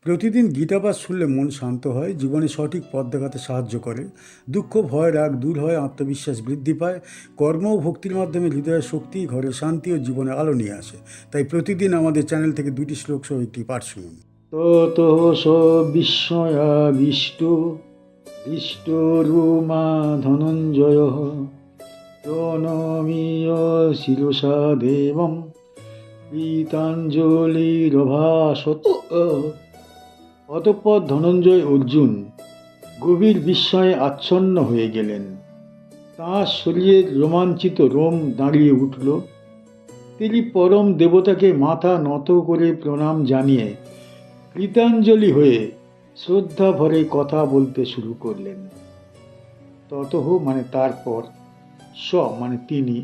প্রতিদিন গীতাপাঠ শুনলে মন শান্ত হয়, জীবনে সঠিক পথ দেখাতে সাহায্য করে। দুঃখ, ভয়, রাগ দূর হয়, আত্মবিশ্বাস বৃদ্ধি পায়। কর্ম ও ভক্তির মাধ্যমে হৃদয়ের শক্তি, ঘরে শান্তি ও জীবনে আলো নিয়ে আসে। তাই প্রতিদিন আমাদের চ্যানেল থেকে 2টি শ্লোক সহ একটি পাঠ শুনুন। তত স বিস্ময়াবিষ্ট দৃষ্টরুমা ধনঞ্জয় প্রণমীয় শিরসা দেবম গীতাঞ্জলিরভাসত। অতঃপর ধনঞ্জয় অর্জুন গভীর বিস্ময়ে আচ্ছন্ন হয়ে গেলেন। তাঁর শরীরের রোমাঞ্চিত রোম দাঁড়িয়ে উঠল। তিনি পরম দেবতাকে মাথা নত করে প্রণাম জানিয়ে কৃতাঞ্জলি হয়ে শ্রদ্ধা ভরে কথা বলতে শুরু করলেন। ততঃ মানে তারপর, স মানে তিনি,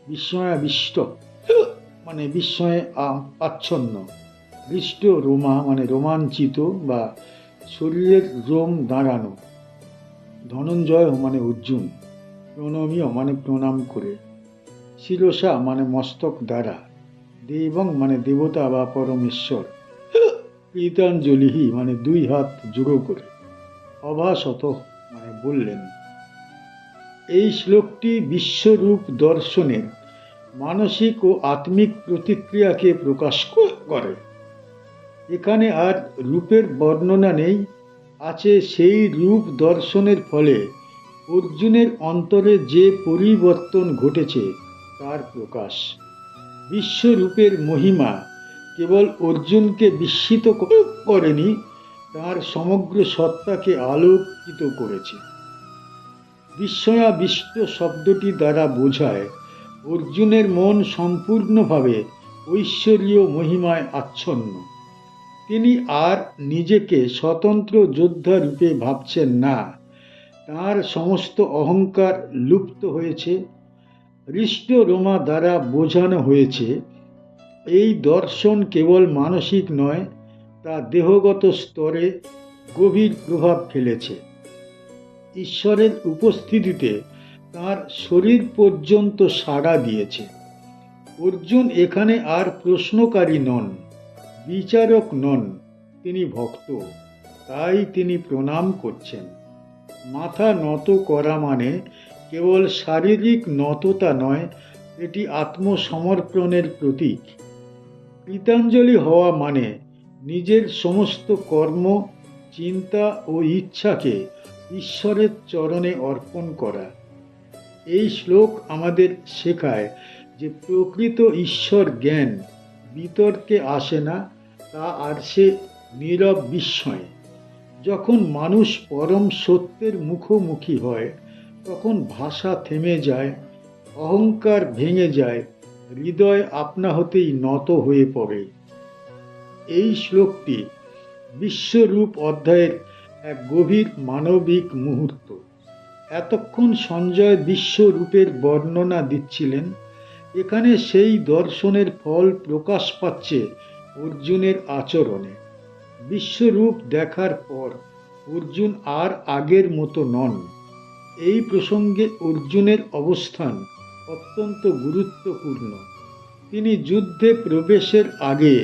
বিস্ময়াবিষ্ট মানে বিস্ময়ে আচ্ছন্ন, দৃষ্ট রোমা মানে রোমাঞ্চিত বা শরীরের রোম দাঁড়ানো, ধনঞ্জয় মানে অর্জুন, প্রণমীয় মানে প্রণাম করে, শিরসা মানে মস্তক দ্বারা, দেবং মানে দেবতা বা পরমেশ্বর, কৃতাঞ্জলিহি মানে 2 হাত জোড়ো করে, অভাসত মানে বললেন। এই শ্লোকটি বিশ্বরূপ দর্শনের মানসিক ও আত্মিক প্রতিক্রিয়াকে প্রকাশ করে। এখানে আর রূপের বর্ণনা নেই, আছে সেই রূপ দর্শনের ফলে অর্জুনের অন্তরে যে পরিবর্তন ঘটেছে তার প্রকাশ। বিশ্বরূপের মহিমা কেবল অর্জুনকে বিস্মিত করেনি, তার সমগ্র সত্তাকে আলোকিত করেছে। বিস্ময়াবিষ্ট শব্দটি দ্বারা বোঝায় অর্জুনের মন সম্পূর্ণভাবে ঐশ্বরীয় মহিমায় আচ্ছন্ন। তিনি আর নিজেকে স্বতন্ত্র যোদ্ধা রূপে ভাবছেন না, তার সমস্ত অহংকার লুপ্ত হয়েছে। হৃষ্ট রোমা দ্বারা বোঝানো হয়েছে এই দর্শন কেবল মানসিক নয়, তা দেহগত স্তরে গভীর প্রভাব ফেলেছে। ঈশ্বরের উপস্থিতিতে তার শরীর পর্যন্ত সাড়া দিয়েছে। অর্জুন এখানে আর প্রশ্নকারী নন, বিচারক নন, তিনি ভক্ত, তাই তিনি প্রণাম করছেন। মাথা নত করা মানে কেবল শারীরিক নততা নয়, এটি আত্মসমর্পণের প্রতীক। কৃতাঞ্জলি হওয়া মানে নিজের সমস্ত কর্ম, চিন্তা ও ইচ্ছাকে ঈশ্বরের চরণে অর্পণ করা। এই শ্লোক আমাদের শেখায় যে প্রকৃত ঈশ্বর জ্ঞান বিতর্কে আসে না, তা আসে নীরব বিস্ময়ে। যখন মানুষ পরম সত্যের মুখোমুখি হয়, তখন ভাষা থেমে যায়, অহংকার ভেঙে যায়, হৃদয় আপনা হতেই নত হয়ে পড়ে। এই শ্লোকটি বিশ্বরূপ অধ্যায়ের এক গভীর মানবিক মুহূর্ত। এতক্ষণ সঞ্জয় বিশ্বরূপের বর্ণনা দিচ্ছিলেন, এখানে সেই দর্শনের ফল প্রকাশ পাচ্ছে অর্জুনের আচরণে। বিশ্বরূপ দেখার পর অর্জুন আর আগের মতো নন। এই প্রসঙ্গে অর্জুনের অবস্থান অত্যন্ত গুরুত্বপূর্ণ। তিনি যুদ্ধে প্রবেশের আগে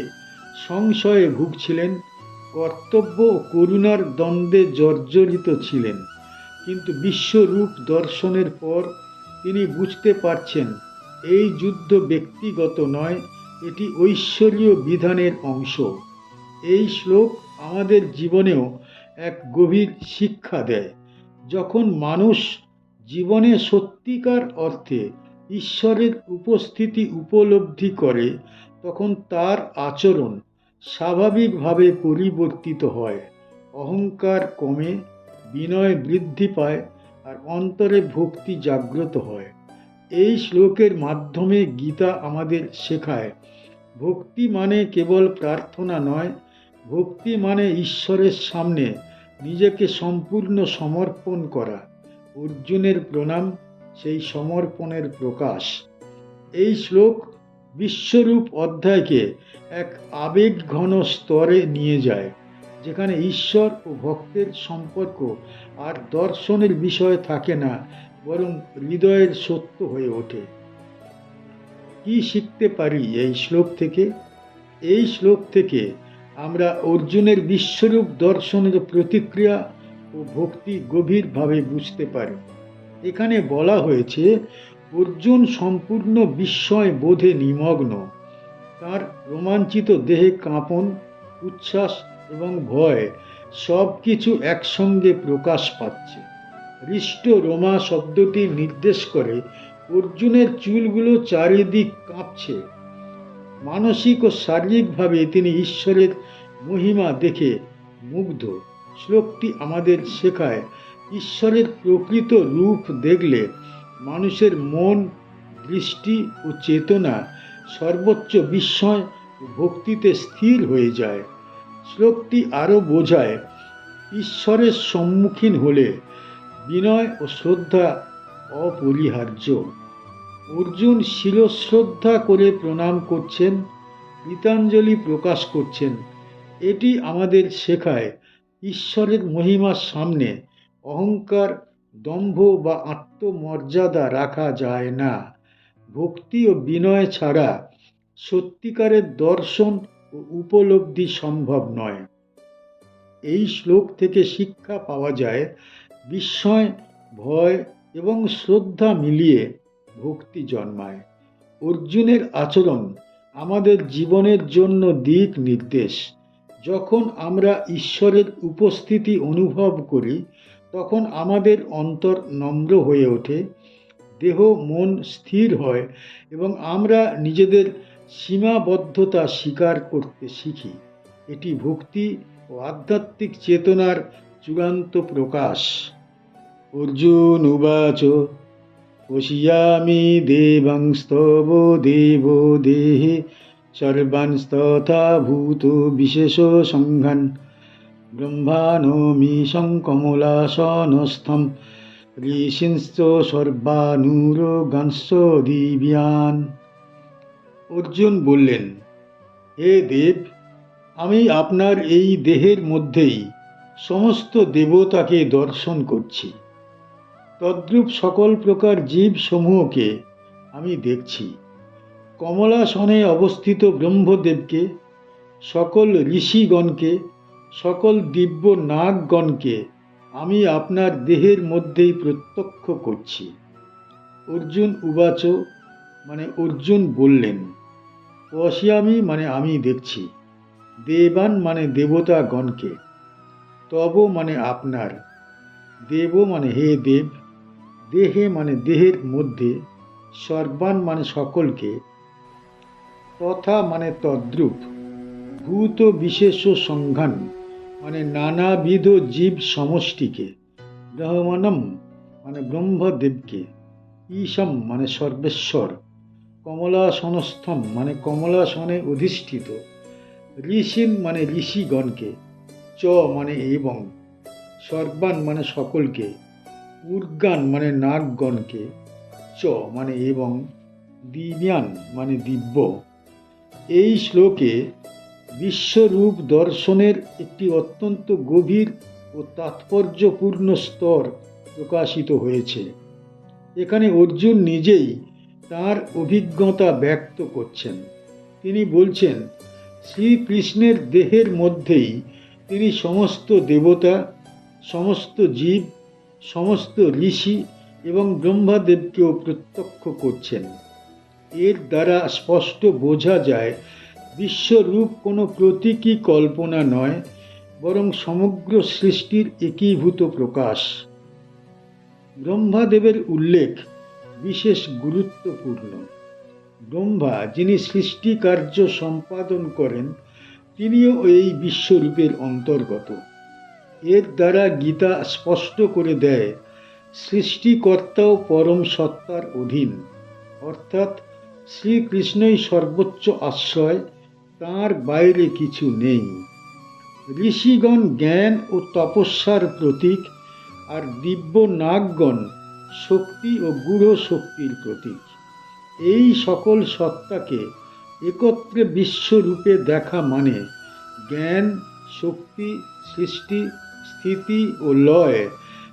সংশয়ে ভুগছিলেন, কর্তব্য ও করুণার দ্বন্দ্বে জর্জরিত ছিলেন, কিন্তু বিশ্বরূপ দর্শনের পর তিনি বুঝতে পারছেন এই যুদ্ধ ব্যক্তিগত নয়, এটি ঐশ্বরীয় বিধানের অংশ। এই শ্লোক আমাদের জীবনেও এক গভীর শিক্ষা দেয়। যখন মানুষ জীবনে সত্যিকার অর্থে ঈশ্বরের উপস্থিতি উপলব্ধি করে, তখন তার আচরণ স্বাভাবিকভাবে পরিবর্তিত হয়। অহংকার কমে, বিনয় বৃদ্ধি পায়, আর অন্তরে ভক্তি জাগ্রত হয়। এই শ্লোকের মাধ্যমে গীতা আমাদের শেখায়, ভক্তি মানে কেবল প্রার্থনা নয়, ভক্তি মানে ঈশ্বরের সামনে নিজেকে সম্পূর্ণ সমর্পণ করা। অর্জুনের প্রণাম সেই সমর্পণের প্রকাশ। এই শ্লোক বিশ্বরূপ অধ্যায়কে এক আবেগঘন স্তরে নিয়ে যায়, যেখানে ঈশ্বর ও ভক্তের সম্পর্ক আর দর্শনের বিষয় থাকে না, বরং হৃদয়ের সত্য হয়ে ওঠে। কি শিখতে পারি এই শ্লোক থেকে? এই শ্লোক থেকে আমরা অর্জুনের বিশ্বরূপ দর্শনের প্রতিক্রিয়া ও ভক্তি গভীরভাবে বুঝতে পারি। এখানে বলা হয়েছে অর্জুন সম্পূর্ণ বিস্ময় বোধে নিমগ্ন। তার রোমাঞ্চিত দেহে কাঁপন, উচ্ছ্বাস এবং ভয় সব কিছু একসঙ্গে প্রকাশ পাচ্ছে। হৃষ্ট রোমা শব্দটি নির্দেশ করে অর্জুনের চুলগুলো চারিদিক কাঁপছে। মানসিক ও শারীরিকভাবে তিনি ঈশ্বরের মহিমা দেখে মুগ্ধ। শ্লোকটি আমাদের শেখায় ঈশ্বরের প্রকৃত রূপ দেখলে মানুষের মন, দৃষ্টি ও চেতনা সর্বোচ্চ বিস্ময় ও ভক্তিতে স্থির হয়ে যায়। শ্লোকটি আরও বোঝায় ঈশ্বরের সম্মুখীন হলে বিনয় ও শ্রদ্ধা অপরিহার্য। অর্জুন শিরশ্রদ্ধা করে প্রণাম করছেন, গীতাঞ্জলি প্রকাশ করছেন। এটি আমাদের শেখায় ঈশ্বরের মহিমার সামনে অহংকার, দম্ভ বা আত্মমর্যাদা রাখা যায় না। ভক্তি ও বিনয় ছাড়া সত্যিকারের দর্শন ও উপলব্ধি সম্ভব নয়। এই শ্লোক থেকে শিক্ষা পাওয়া যায় বিস্ময়, ভয় এবং শ্রদ্ধা মিলিয়ে ভক্তি জন্মায়। অর্জুনের আচরণ আমাদের জীবনের জন্য দিক নির্দেশ। যখন আমরা ঈশ্বরের উপস্থিতি অনুভব করি তখন আমাদের অন্তর নম্র হয়ে ওঠে, দেহ মন স্থির হয় এবং আমরা নিজেদের সীমাবদ্ধতা স্বীকার করতে শিখি। এটি ভক্তি ও আধ্যাত্মিক চেতনার চূড়ান্ত প্রকাশ। অর্জুন উবাচ পশ্যামি দেবাংস্তব দেবো দেহে সর্বাংস্তথা ভূত বিশেষ সংঘান ব্রহ্মানমি সংকমলাসনস্থম ঋষিংশ্চ সর্বানুরগাংশ্চ দিব্যান। অর্জুন বললেন, হে দেব, আমি আপনার এই দেহের মধ্যেই সমস্ত দেবতাকে দর্শন করছি। তদ্রূপ সকল প্রকার জীব সমূহকে আমি দেখছি। কমলাসনে অবস্থিত ব্রহ্মদেবকে, সকল ঋষিগণকে, সকল দিব্য নাগগণকে আমি আপনার দেহের মধ্যেই প্রত্যক্ষ করছি। অর্জুন উবাচ মানে অর্জুন বললেন, পশ্যামি মানে আমি দেখছি, দেবান মানে দেবতাগণকে, তব মানে আপনার, দেব মানে হে দেব, দেহে মানে দেহের মধ্যে, সর্বান মানে সকলকে, তথা মানে তদ্রূপ, ভূত বিশেষ সংঘান মানে নানাবিধ জীব সমষ্টিকে, ব্রহ্মাণম মানে ব্রহ্মদেবকে, ঈশম মানে সর্বেশ্বর, কমলাসনস্থম মানে কমলাসনে অধিষ্ঠিত, ঋষিন মানে ঋষিগণকে, চ মানে এবং, সর্বান মানে সকলকে, উর্গান মানে নাগগণকে, চ মানে এবং, দিব্যান মানে দিব্য। এই শ্লোকে বিশ্বরূপ দর্শনের একটি অত্যন্ত গভীর ও তাৎপর্যপূর্ণ স্তর প্রকাশিত হয়েছে। এখানে অর্জুন নিজেই তার অভিজ্ঞতা ব্যক্ত করছেন। তিনি বলছেন, শ্রীকৃষ্ণের দেহের মধ্যেই তিনি সমস্ত দেবতা, সমস্ত জীব, সমস্ত ঋষি এবং ব্রহ্মাদেবকেও প্রত্যক্ষ করছেন। এর দ্বারা স্পষ্ট বোঝা যায় বিশ্বরূপ কোনো প্রতীকী কল্পনা নয়, বরং সমগ্র সৃষ্টির একীভূত প্রকাশ। ব্রহ্মাদেবের উল্লেখ বিশেষ গুরুত্বপূর্ণ। ব্রহ্মা যিনি সৃষ্টি কার্য সম্পাদন করেন তিনিও এই বিশ্বরূপের অন্তর্গত। এর দ্বারা গীতা স্পষ্ট করে দেয় সৃষ্টিকর্তাও পরম সত্তার অধীন, অর্থাৎ শ্রীকৃষ্ণই সর্বোচ্চ আশ্রয়, তাঁর বাইরে কিছু নেই। ঋষিগণ জ্ঞান ও তপস্যার প্রতীক, আর দিব্য নাগগণ শক্তি ও গূঢ় শক্তির প্রতীক। এই সকল সত্তাকে একত্রে বিশ্বরূপে দেখা মানে জ্ঞান, শক্তি, সৃষ্টি, স্থিতি ও লয়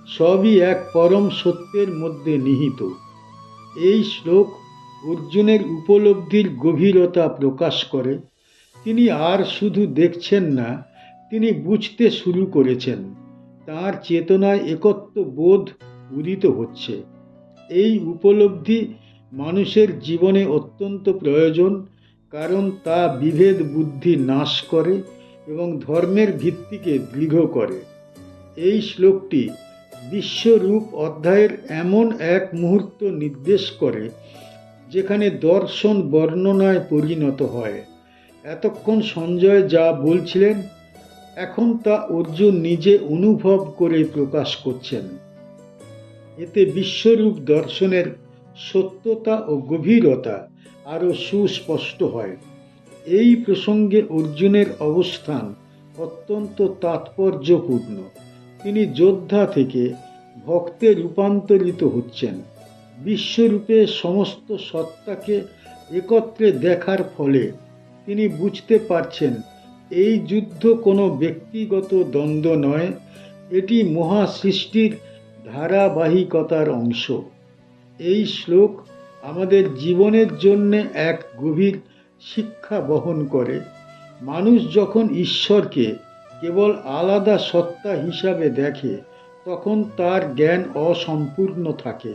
সবই এক পরম সত্যের মধ্যে নিহিত। এই শ্লোক অর্জুনের উপলব্ধির গভীরতা প্রকাশ করে। তিনি আর শুধু দেখছেন না, তিনি বুঝতে শুরু করেছেন। তাঁর চেতনায় একত্ব বোধ উদিত হচ্ছে। এই উপলব্ধি মানুষের জীবনে অত্যন্ত প্রয়োজন, কারণ তা বিভেদ বুদ্ধি নাশ করে এবং ধর্মের ভিত্তিকে দৃঢ় করে। এই শ্লোকটি বিশ্বরূপ অধ্যায়ের এমন এক মুহূর্ত নির্দেশ করে যেখানে দর্শন বর্ণনায় পরিণত হয়। এতক্ষণ সঞ্জয় যা বলছিলেন, এখন তা অর্জুন নিজে অনুভব করে প্রকাশ করছেন। এতে বিশ্বরূপ দর্শনের সত্যতা ও গভীরতা আরও সুস্পষ্ট হয়। এই প্রসঙ্গে অর্জুনের অবস্থান অত্যন্ত তাৎপর্যপূর্ণ। তিনি যোদ্ধা থেকে ভক্তে রূপান্তরিত হচ্ছেন। বিশ্বরূপে সমস্ত সত্তাকে একত্রে দেখার ফলে তিনি বুঝতে পারছেন এই যুদ্ধ কোনো ব্যক্তিগত দ্বন্দ্ব নয়, এটি মহাসৃষ্টির ধারাবাহিকতার অংশ। এই শ্লোক আমাদের জীবনের জন্য এক গভীর শিক্ষা বহন করে। মানুষ যখন ঈশ্বরকে কেবল আলাদা সত্তা হিসাবে দেখে, তখন তার জ্ঞান অসম্পূর্ণ থাকে।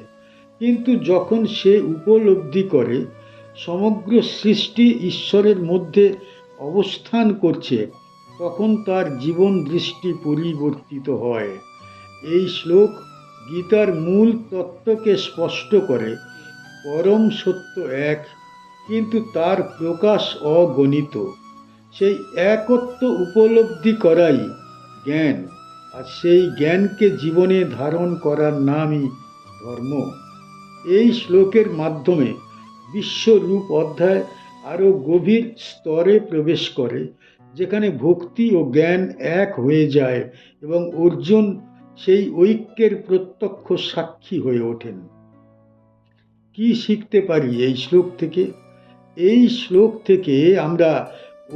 কিন্তু যখন সে উপলব্ধি করে সমগ্র সৃষ্টি ঈশ্বরের মধ্যে অবস্থান করছে, তখন তার জীবন দৃষ্টি পরিবর্তিত হয়। এই শ্লোক গীতার মূল তত্ত্বকে স্পষ্ট করে। পরম সত্য এক, কিন্তু তার প্রকাশ অগণিত। সেই একত্ব উপলব্ধি করাই জ্ঞান, আর সেই জ্ঞানকে জীবনে ধারণ করার নামই ধর্ম। এই শ্লোকের মাধ্যমে বিশ্বরূপ অধ্যায় আরও গভীর স্তরে প্রবেশ করে, যেখানে ভক্তি ও জ্ঞান এক হয়ে যায় এবং অর্জুন সেই ঐক্যের প্রত্যক্ষ সাক্ষী হয়ে ওঠেন। কি শিখতে পারি এই শ্লোক থেকে? এই শ্লোক থেকে আমরা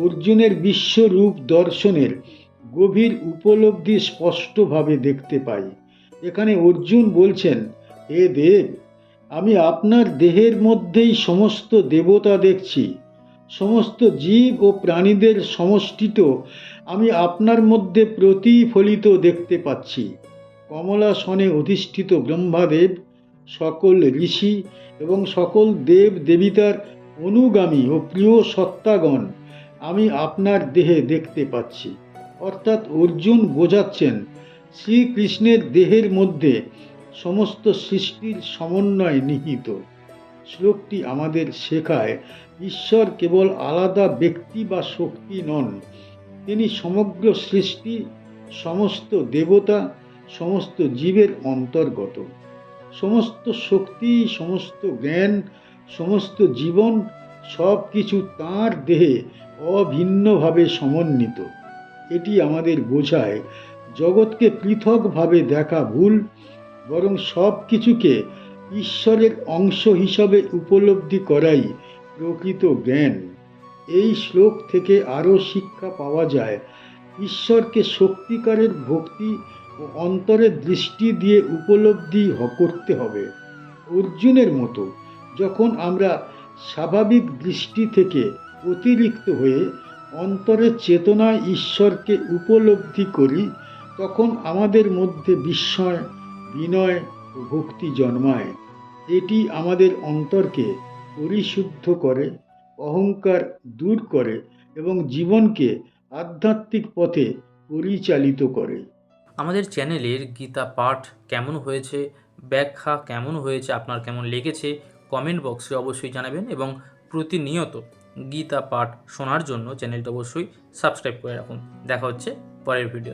অর্জুনের বিশ্বরূপ দর্শনের গভীর উপলব্ধি স্পষ্টভাবে দেখতে পাই। এখানে অর্জুন বলছেন, হে দেব, আমি আপনার দেহের মধ্যেই সমস্ত দেবতা দেখছি। সমস্ত জীব ও প্রাণীদের সমষ্টিত আমি আপনার মধ্যে প্রতিফলিত দেখতে পাচ্ছি। কমলাসনে অধিষ্ঠিত ব্রহ্মাদেব, সকল ঋষি এবং সকল দেব দেবতার অনুগামী ও প্রিয় সত্তাগণ আমি আপনার দেহে দেখতে পাচ্ছি। অর্থাৎ অর্জুন বোঝাচ্ছেন, শ্রীকৃষ্ণের দেহের মধ্যে সমস্ত সৃষ্টির সমন্বয় নিহিত। শ্লোকটি আমাদের শেখায়, ঈশ্বর কেবল আলাদা ব্যক্তি বা শক্তি নন, তিনি সমগ্র সৃষ্টি, সমস্ত দেবতা, সমস্ত জীবের অন্তর্গত। সমস্ত শক্তি, সমস্ত জ্ঞান, সমস্ত জীবন, সব কিছু তাঁর দেহে অভিন্নভাবে সমন্বিত। এটি আমাদের বোঝায় জগৎকে পৃথকভাবে দেখা ভুল, বরং সব কিছুকে ঈশ্বরের অংশ হিসাবে উপলব্ধি করাই প্রকৃত জ্ঞান। এই শ্লোক থেকে আরও শিক্ষা পাওয়া যায়, ঈশ্বরকে সত্যিকারের ভক্তি ও অন্তরের দৃষ্টি দিয়ে উপলব্ধি করতে হবে। অর্জুনের মতো যখন আমরা স্বাভাবিক দৃষ্টি থেকে অতিরিক্ত হয়ে অন্তরের চেতনায় ঈশ্বরকে উপলব্ধি করি, তখন আমাদের মধ্যে বিস্ময়, বিনয় ও ভক্তি জন্মায়। এটি আমাদের অন্তরকে পরিশুদ্ধ করে, অহংকার দূর করে এবং জীবনকে আধ্যাত্মিক পথে পরিচালিত করে। আমাদের চ্যানেলের গীতা পাঠ কেমন হয়েছে, ব্যাখ্যা কেমন হয়েছে, আপনার কেমন লেগেছে কমেন্ট বক্সে অবশ্যই জানাবেন, এবং প্রতিনিয়ত গীতা পাঠ শোনার জন্য চ্যানেলটা অবশ্যই সাবস্ক্রাইব করে রাখুন। দেখা হচ্ছে পরের ভিডিও।